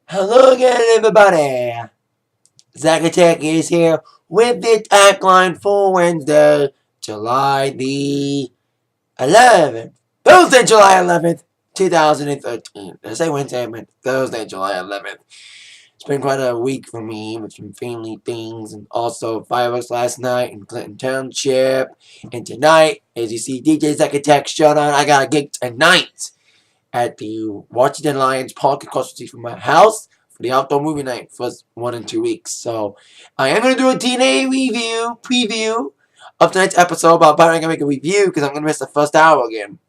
Hello again, everybody. Zacatech is here with the Atakline for Wednesday, July the 11th. Thursday, July 11th, 2013. Did I say Wednesday? I meant Thursday, July 11th. It's been quite a week for me with some family things and also fireworks last night in Clinton Township. And tonight, as you see DJ Zacatech showed on, I got a gig tonight at the Washington Lions Park across the street from my house for the outdoor movie night for 1 and 2 weeks. So I am going to do a TNA preview of tonight's episode, but I'm probably going to make a review because I'm going to miss the first hour again.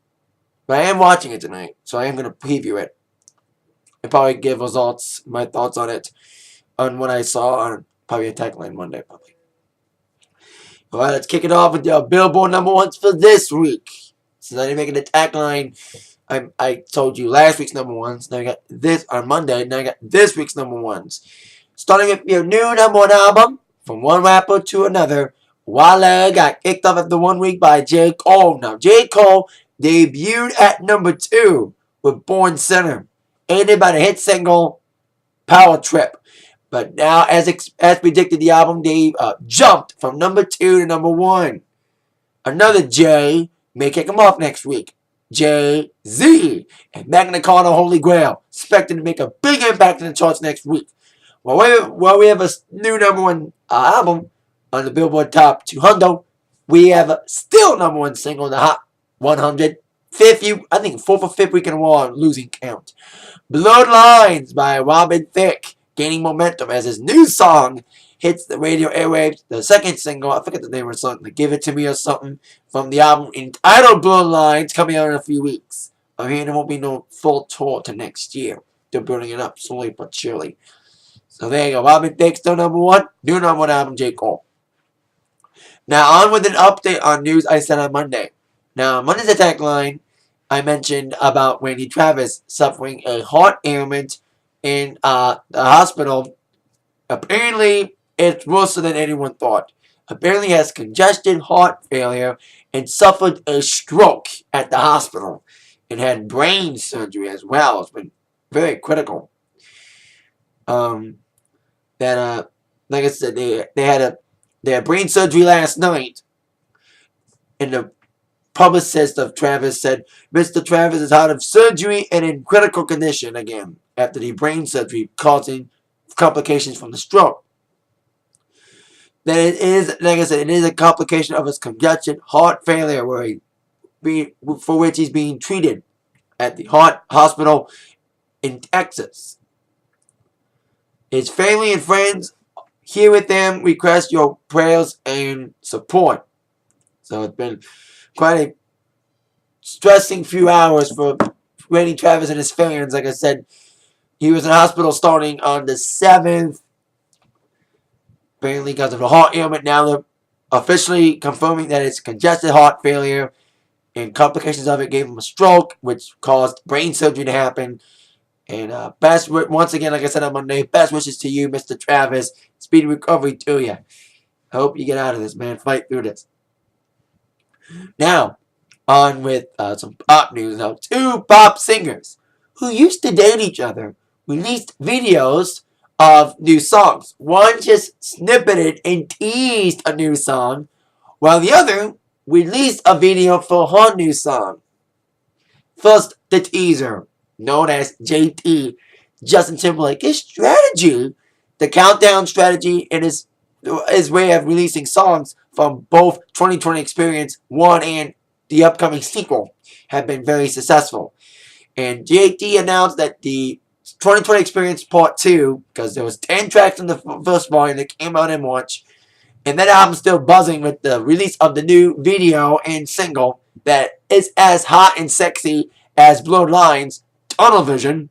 But I am watching it tonight, so I am going to preview it. And probably give my thoughts on it, on what I saw on probably Atakline Monday, probably. Alright, let's kick it off with the Billboard #1s for this week. Since I didn't make an Atakline, I told you last week's #1s. Now I got this on Monday. Now I got this week's #1s. Starting with your new #1 album, from one rapper to another, Wale got kicked off after 1 week by J. Cole. Now J. Cole debuted at #2 with Born Center, aided by the hit single Power Trip. But now, as predicted, the album jumped from #2 to #1. Another J may kick him off next week. Jay-Z and Magna Carta Holy Grail expected to make a big impact in the charts next week. While we have a new #1 album on the Billboard Top 200, we have a still #1 single in the Hot 100. I think 4th or 5th week in a row, losing count. Bloodlines by Robin Thicke gaining momentum as his new song hits the radio airwaves. The second single, I forget the name of the song, Give It To Me or something, from the album entitled Bloodlines, coming out in a few weeks. I mean, there won't be no full tour to next year. They're building it up slowly but surely. So there you go. Robin Thicke still #1. New #1 album, J. Cole. Now on with an update on news I said on Monday. Now, on Monday's Atakline, I mentioned about Randy Travis suffering a heart ailment in the hospital. Apparently, it's worse than anyone thought. Apparently, he has congestive heart failure and suffered a stroke at the hospital and had brain surgery as well. It's been very critical. Like I said, they had brain surgery last night, and the publicist of Travis said Mr. Travis is out of surgery and in critical condition again after the brain surgery, causing complications from the stroke. Then it is, like I said, it is a complication of his congestive heart failure, for which he's being treated at the heart hospital in Texas. His family and friends here with them request your prayers and support. So it's been quite a stressing few hours for Randy Travis and his fans. Like I said, he was in the hospital starting on the 7th. Apparently because of a heart ailment. Now they're officially confirming that it's congestive heart failure, and complications of it gave him a stroke, which caused brain surgery to happen. And once again, like I said on Monday, best wishes to you, Mr. Travis. Speedy recovery to you. I hope you get out of this, man. Fight through this. Now, on with some pop news. Now, 2 pop singers who used to date each other released videos of new songs. One just snippeted and teased a new song, while the other released a video for her new song. First, the teaser, known as JT, Justin Timberlake. His strategy, the countdown strategy, and his way of releasing songs from both 2020 Experience 1 and the upcoming sequel have been very successful. And JT announced that the 2020 Experience Part 2, because there was 10 tracks in the first volume that came out in March, and that album's still buzzing with the release of the new video and single that is as hot and sexy as Bloodlines, Tunnel Vision.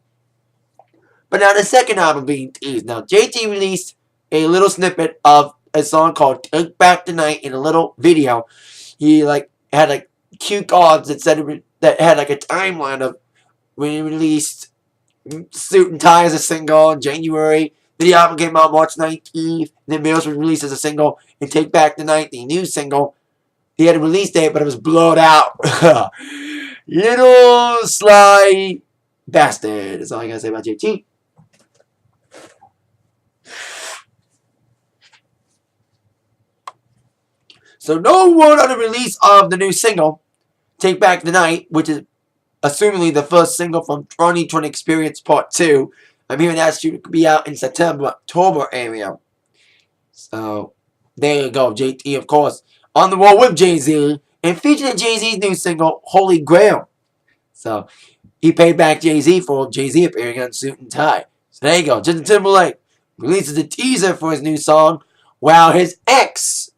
But now the second album being teased. Now JT released a little snippet of a song called Take Back the Night in a little video. He had cue cards that said that had a timeline of when he released Suit and Tie as a single in January. Then the album came out March 19th. Then Mills was released as a single, and Take Back the Night, the new single. He had a release date, but it was blurred out. Little sly bastard is all I gotta say about JT. So no word on the release of the new single, Take Back the Night, which is assumingly the first single from 2020 Experience Part 2. I'm hearing that should be out in September, October area. So, there you go. JT, of course, on the wall with Jay-Z, and featuring Jay-Z's new single, Holy Grail. So, he paid back Jay-Z for Jay-Z appearing on Suit and Tie. So, there you go. Justin Timberlake releases a teaser for his new song, while his ex,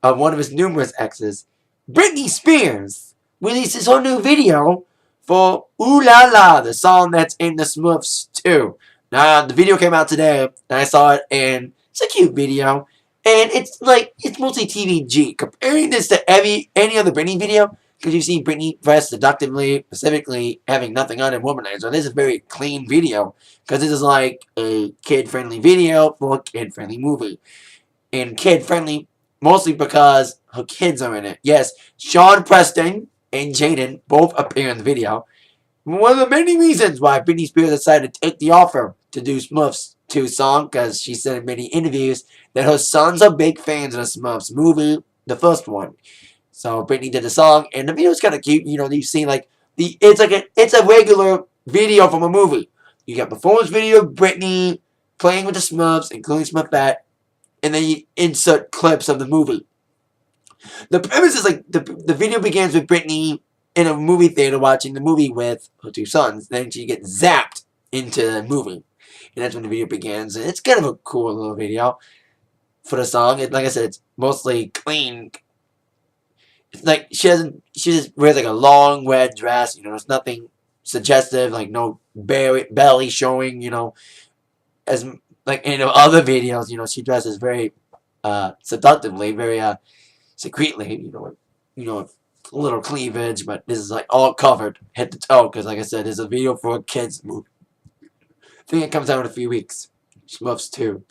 one of his numerous exes, Britney Spears, releases her new video for Ooh La La, the song that's in the Smurfs 2. Now, the video came out today, and I saw it, and it's a cute video. And it's mostly TVG. Comparing this to any other Britney video, because you've seen Britney dressed seductively, specifically having nothing on in Womanizer. This is a very clean video, because this is like a kid-friendly video for a kid-friendly movie. And kid-friendly mostly because her kids are in it. Yes, Sean Preston and Jaden both appear in the video. One of the many reasons why Britney Spears decided to take the offer to do Smurfs 2 song, because she said in many interviews that her sons are big fans of the Smurfs movie, the first one. So Britney did the song, and the video is kind of cute. You know, you see it's a regular video from a movie. You got performance video of Britney playing with the Smurfs, including Smurfette, and then you insert clips of the movie. The premise is the video begins with Britney in a movie theater watching the movie with her two sons. Then she gets zapped into the movie. And that's when the video begins. And it's kind of a cool little video for the song. And like I said, it's mostly clean. It's like she just wears like a long red dress. You know, there's nothing suggestive, like no belly showing, you know, as like in other videos, you know, she dresses very seductively, very secretly, you know, a little cleavage, but this is like all covered head to toe, because like I said, there's a video for a kids movie. I think it comes out in a few weeks. Smurfs 2.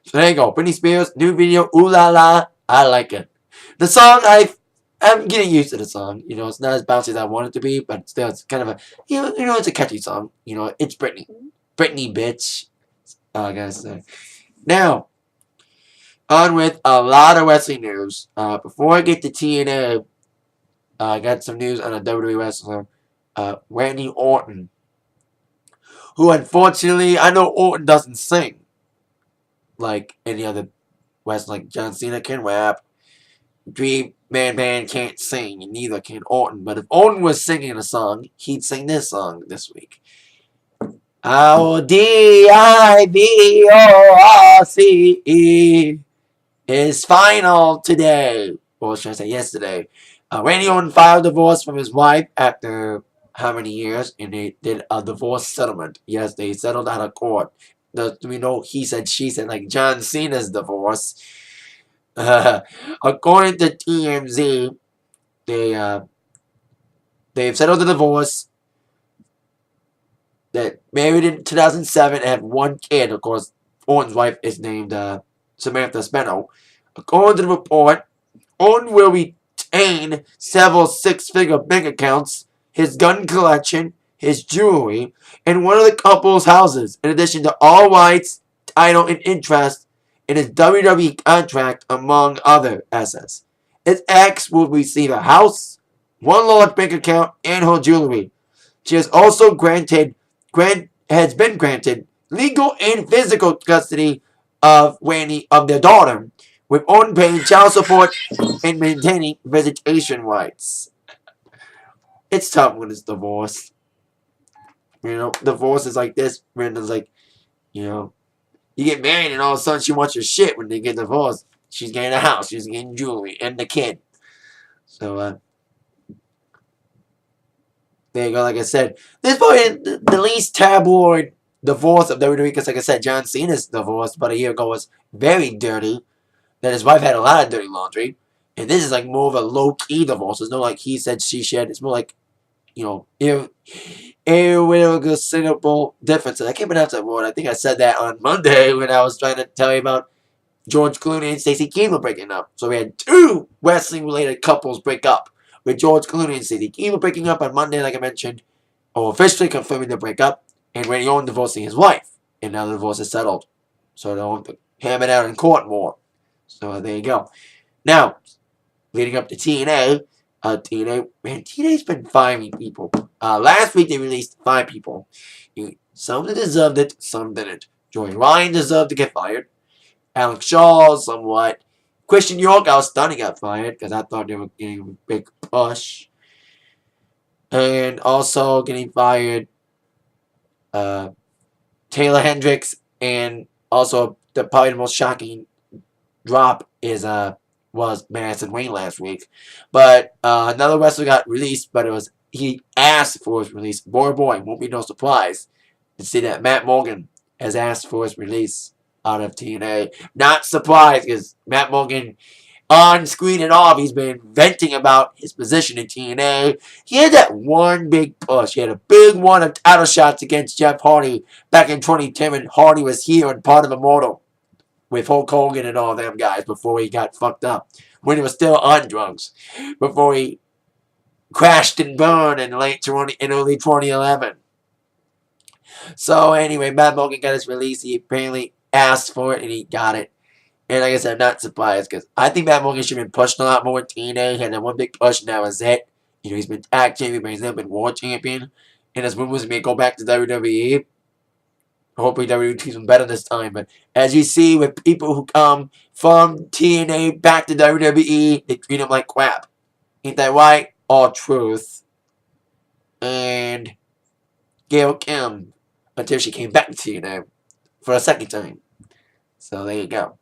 So there you go. Britney Spears, new video, Ooh La La. I like it. The song, I'm getting used to the song. You know, it's not as bouncy as I want it to be, but still, it's kind of a, you know, it's a catchy song. You know, it's Britney. Britney, bitch. I gotta say. Now, on with a lot of wrestling news. Before I get to TNA, I got some news on a WWE wrestler, Randy Orton, who unfortunately, I know Orton doesn't sing like any other wrestler. Like John Cena can rap, Dream Man can't sing, and neither can Orton. But if Orton was singing a song, he'd sing this song this week. DIVORCE is final today. Or should I say yesterday? Randy Orton filed divorce from his wife after how many years? And they did a divorce settlement. Yes, they settled out of court. We know he said, she said, like John Cena's divorce. According to TMZ, they've settled the divorce. That married in 2007 and had one kid. Of course, Orton's wife is named Samantha Speno. According to the report, Orton will retain several six-figure bank accounts, his gun collection, his jewelry, and one of the couple's houses, in addition to all rights, title, and interest in his WWE contract, among other assets. His ex will receive a house, one large bank account, and her jewelry. She has also has been granted legal and physical custody of their daughter, with Orton paying child support and maintaining visitation rights. It's tough when it's divorce. You know, divorce is like this. Brenda's like, you know, you get married and all of a sudden she wants your shit when they get divorced. She's getting a house, she's getting jewelry, and the kid. So, there you go. Like I said, this is probably the least tabloid divorce of WWE, because like I said, John Cena's divorce about a year ago was very dirty. That his wife had a lot of dirty laundry. And this is like more of a low-key divorce. There's no like he said, she said. It's more like, you know, irreconcilable differences. I can't pronounce that word. I think I said that on Monday when I was trying to tell you about George Clooney and Stacey Keebler breaking up. So we had two wrestling-related couples break up, with George Clooney and Stacey Keebler breaking up on Monday, like I mentioned, or officially confirming the breakup, and Randy Orton divorcing his wife. And now the divorce is settled. So they don't have to hammer it out in court more. So there you go. Now, leading up to TNA. TNA's been firing people. Last week they released 5 people. Some that deserved it, some didn't. Joey Ryan deserved to get fired. Alex Shaw, somewhat. Christian York, I was stunned he got fired because I thought they were getting a big push. And also getting fired, Taylor Hendricks, and also probably the most shocking drop was Madison Wayne last week. But another wrestler got released, but he asked for his release. Boy, won't be no surprise to see that Matt Morgan has asked for his release out of TNA. Not surprised, because Matt Morgan, on screen and off, he's been venting about his position in TNA. He had that one big push. He had a big one of title shots against Jeff Hardy back in 2010 when Hardy was here and part of Immortal with Hulk Hogan and all them guys before he got fucked up. When he was still on drugs. Before he crashed and burned in early 2011. So anyway, Matt Morgan got his release. He apparently asked for it and he got it. And like I said, I'm not surprised because I think Matt Morgan should have been pushed a lot more in TNA. He had that one big push and that was it. He's been tag champion, but he's never been world champion. And his rumors may go back to WWE. Hopefully WWE treats him better this time. But as you see with people who come from TNA back to WWE, they treat him like crap. Ain't that right? All truth. And Gail Kim, until she came back to TNA for a second time. So there you go.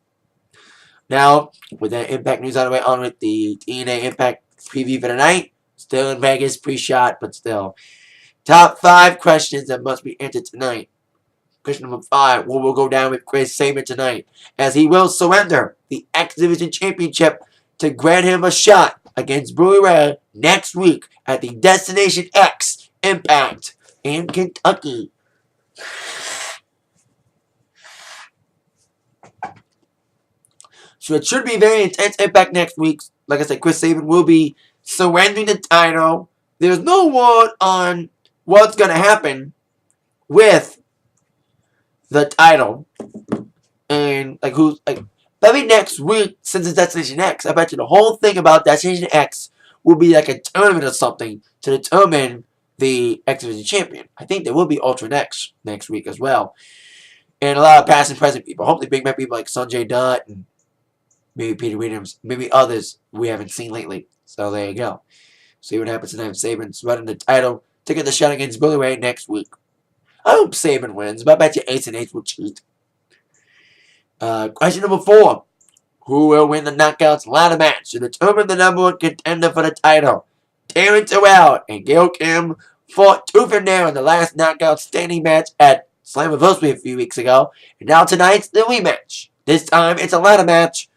Now, with that Impact news out of the way, on with the TNA Impact preview for tonight. Still in Vegas, pre-shot, but still. Top 5 questions that must be answered tonight. Question number 5, what will go down with Chris Sabin tonight? As he will surrender the X Division Championship to grant him a shot against Bully Ray next week at the Destination X Impact in Kentucky. So it should be very intense Impact next week. Like I said, Chris Sabin will be surrendering the title. There's no word on what's going to happen with the title. And maybe next week, since it's Destination X, I bet you the whole thing about Destination X will be like a tournament or something to determine the X Division champion. I think there will be Ultra next week as well. And a lot of past and present people. Hopefully bring back people like Sanjay Dutt and maybe Peter Williams, maybe others we haven't seen lately. So there you go. See what happens tonight. Sabin's running the title to get the shot against Bully Ray next week. I hope Sabin wins, but I bet you Ace and Ace will cheat. Question number 4. Who will win the Knockouts ladder match to determine the number 1 contender for the title? Terrence Terrell and Gail Kim fought tooth and nail in the last Knockout standing match at Slammiversary a few weeks ago. And now tonight's the rematch. This time it's a ladder match,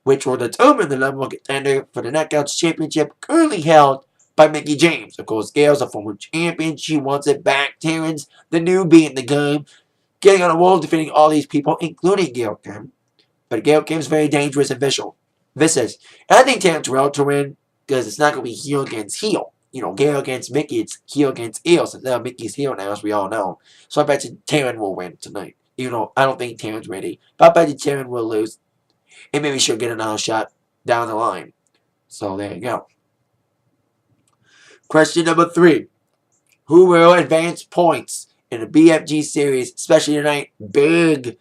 which will determine the number 1 contender for the Knockouts Championship currently held by Mickie James. Of course, Gail's a former champion. She wants it back. Terrence, the newbie in the game, getting on a roll, defeating all these people, including Gail Kim. But Gail Kim's very dangerous and vicious. And I think Terrence Terrell to win, because it's not going to be heel against heel. Gail against Mickie, it's heel against heel. So now Mickey's heel now, as we all know. So I bet you Terrence will win tonight. Even though I don't think Terrence ready. But I bet you Terrence will lose. And maybe she'll get another shot down the line. So there you go. Question number 3. Who will advance points in the BFG series, especially tonight? Big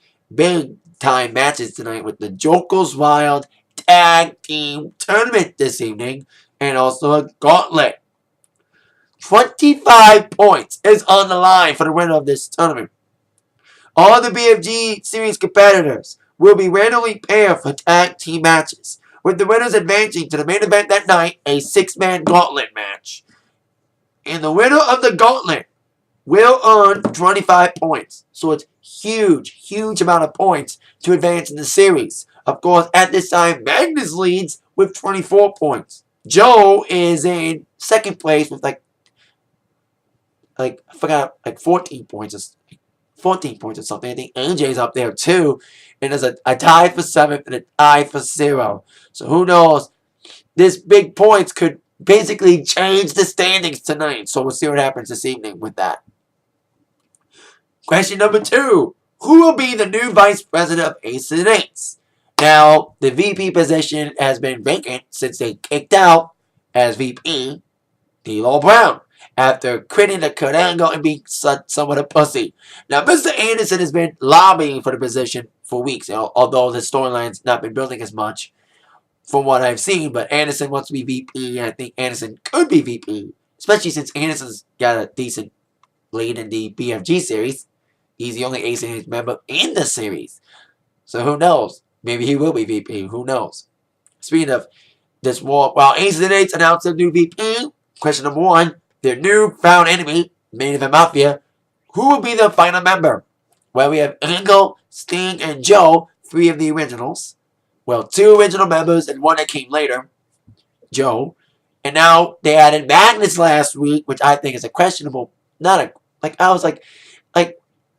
time matches tonight with the Jokers Wild Tag Team Tournament this evening. And also a gauntlet. 25 points is on the line for the winner of this tournament. All the BFG series competitors will be randomly paired for tag team matches, with the winners advancing to the main event that night, a 6-man gauntlet match. And the winner of the gauntlet will earn 25 points. So it's huge amount of points to advance in the series. Of course, at this time, Magnus leads with 24 points. Joe is in second place with I forgot, 14 points or something. I think AJ's up there too. And there's a tie for 7th and a tie for 0. So who knows? This big points could basically change the standings tonight. So we'll see what happens this evening with that. Question number 2. Who will be the new vice president of Aces and Eights? Now, the VP position has been vacant since they kicked out as VP D'Lo Brown after quitting the Kurt Angle and being somewhat a pussy. Now, Mr. Anderson has been lobbying for the position for weeks, although the storyline's not been building as much from what I've seen. But Anderson wants to be VP, and I think Anderson could be VP, especially since Anderson's got a decent lead in the BFG series. He's the only Ace member in the series. So who knows? Maybe he will be VP. Who knows? Speaking of this war, while Ace and Eights announced a new VP, question number 1, their new found enemy, Main Event Mafia, who will be the final member? Well, we have Angle, Sting, and Joe, 3 of the originals. Well, 2 original members and 1 that came later, Joe. And now they added Magnus last week, which I think is a questionable, not a, like, I was like,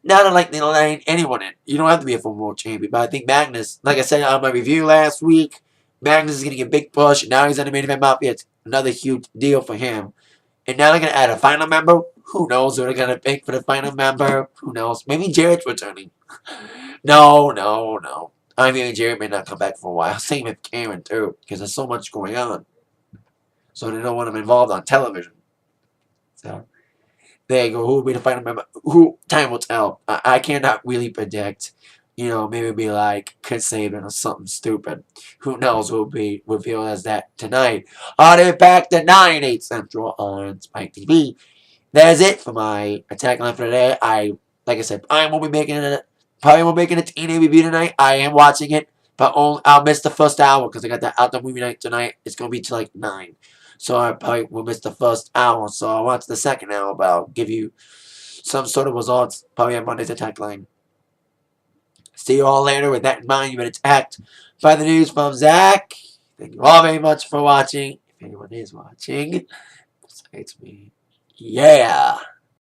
not like they letting anyone in. You don't have to be a full world champion, but I think Magnus, like I said on my review last week, Magnus is getting a big push, and now he's on the Main Event Mafia. It's another huge deal for him. And now they're going to add a final member. Who knows who they're going to pick for the final member? Who knows? Maybe Jarrett's returning. No. I mean, Jarrett may not come back for a while. Same with Karen, too, because there's so much going on. So they don't want him involved on television. So there you go. Who will be the final member? Time will tell. I cannot really predict. Maybe it'll be like Chris Sabin or something stupid. Who knows what will be revealed as that tonight. On Impact at 9, 8 Central on Spike TV. That's it for my Atakline for today. Like I said, I won't be making it. Probably won't make it a TNA review tonight. I am watching it, but I'll miss the first hour because I got that outdoor movie night tonight. It's going to be till like 9. So I probably will miss the first hour. So I'll watch the second hour, but I'll give you some sort of results probably on Monday's Atakline. See you all later. With that in mind, you've been attacked by the news from Zach. Thank you all very much for watching. If anyone is watching, besides me. Yeah.